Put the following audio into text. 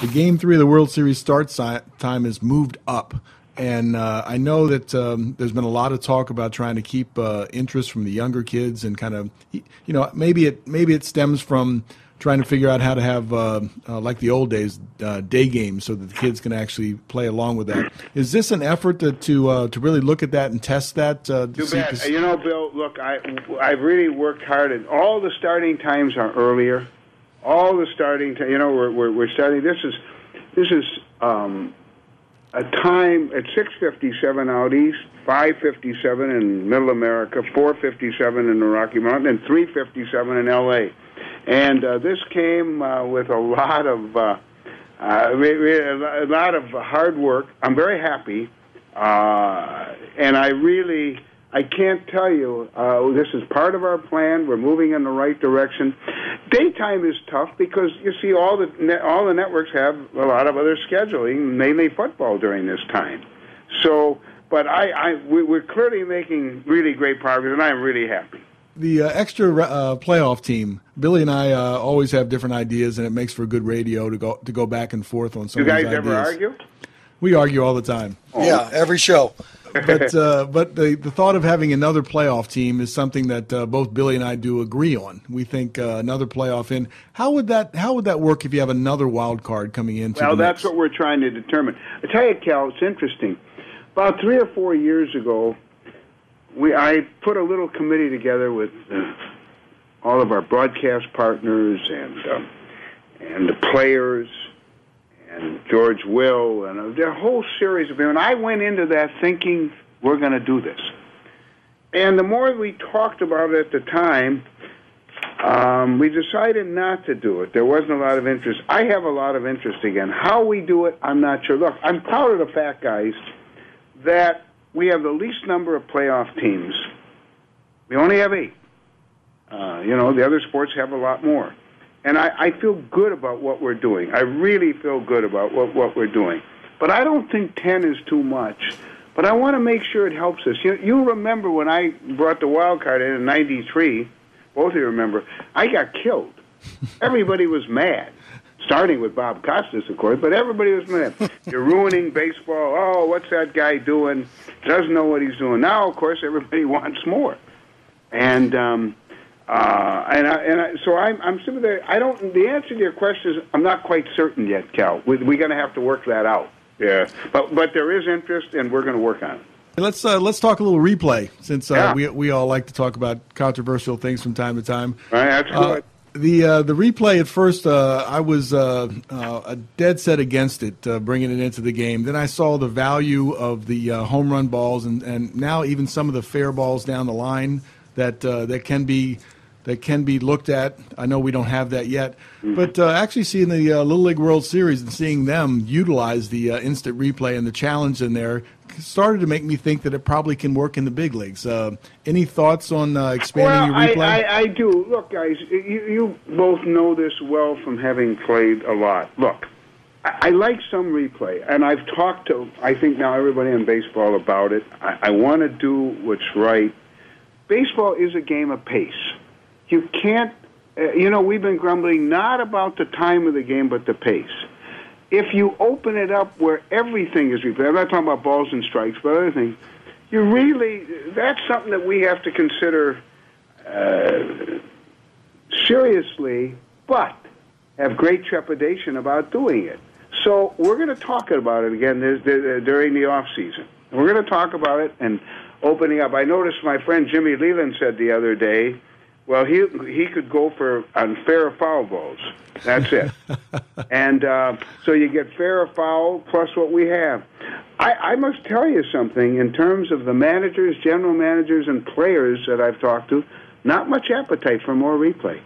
the Game 3 of the World Series start time is moved up. And I know that there's been a lot of talk about trying to keep interest from the younger kids and kind of, maybe it stems from trying to figure out how to have, like the old days, day games so that the kids can actually play along with that. Is this an effort to really look at that and test that? Too bad. Bill, look, I've really worked hard, and all the starting times are earlier. All the starting time, we're starting. This is a time at 6:57 out east, 5:57 in Middle America, 4:57 in the Rocky Mountain, and 3:57 in L.A. And this came with a lot of hard work. I'm very happy, and I can't tell you, this is part of our plan. We're moving in the right direction. Daytime is tough because, you see, all the networks have a lot of other scheduling, mainly football during this time. So, but we're clearly making really great progress, and I'm really happy. The extra playoff team, Billy and I always have different ideas, and it makes for good radio to go back and forth on some of these ideas. You guys ever argue? We argue all the time. Oh. Yeah, every show. But the thought of having another playoff team is something that both Billy and I do agree on. We think another playoff in. How would that work if you have another wild card coming into? Well, that's what we're trying to determine. I tell you, Cal, it's interesting. About 3 or 4 years ago, I put a little committee together with all of our broadcast partners and the players and George Will and a whole series of them. And I went into that thinking we're going to do this. And the more we talked about it at the time, we decided not to do it. There wasn't a lot of interest. I have a lot of interest again. How we do it, I'm not sure. Look, I'm proud of the fact, guys, that we have the least number of playoff teams. We only have 8. The other sports have a lot more. And I feel good about what we're doing. I really feel good about what we're doing. But I don't think 10 is too much. But I want to make sure it helps us. You remember when I brought the wild card in '93, both of you remember, I got killed. Everybody was mad. Starting with Bob Costas, of course, but everybody was mad. You're ruining baseball. Oh, what's that guy doing? Doesn't know what he's doing. Now, of course, everybody wants more. And so I'm sympathetic. The answer to your question is I'm not quite certain yet, Cal. We're going to have to work that out. Yeah, but there is interest, and we're going to work on it. Let's talk a little replay, since we all like to talk about controversial things from time to time. All right, that's good. The replay at first, I was a dead set against it, bringing it into the game. Then I saw the value of the home run balls, and now even some of the fair balls down the line that can be looked at. I know we don't have that yet, but actually seeing the Little League World Series and seeing them utilize the instant replay and the challenge in there started to make me think that it probably can work in the big leagues. Any thoughts on expanding your replay? I do. Look, guys, you both know this well from having played a lot. Look, I like some replay, and I've talked to, I think now, everybody in baseball about it. I want to do what's right. Baseball is a game of pace. You can't, we've been grumbling not about the time of the game, but the pace. If you open it up where everything is replayed, I'm not talking about balls and strikes, but other things, that's something that we have to consider seriously, but have great trepidation about doing it. So we're going to talk about it again during the off season. We're going to talk about it and opening up. I noticed my friend Jimmy Leland said the other day, well, he could go for unfair foul balls. That's it. And so you get fair or foul plus what we have. I must tell you something. In terms of the managers, general managers, and players that I've talked to, not much appetite for more replay.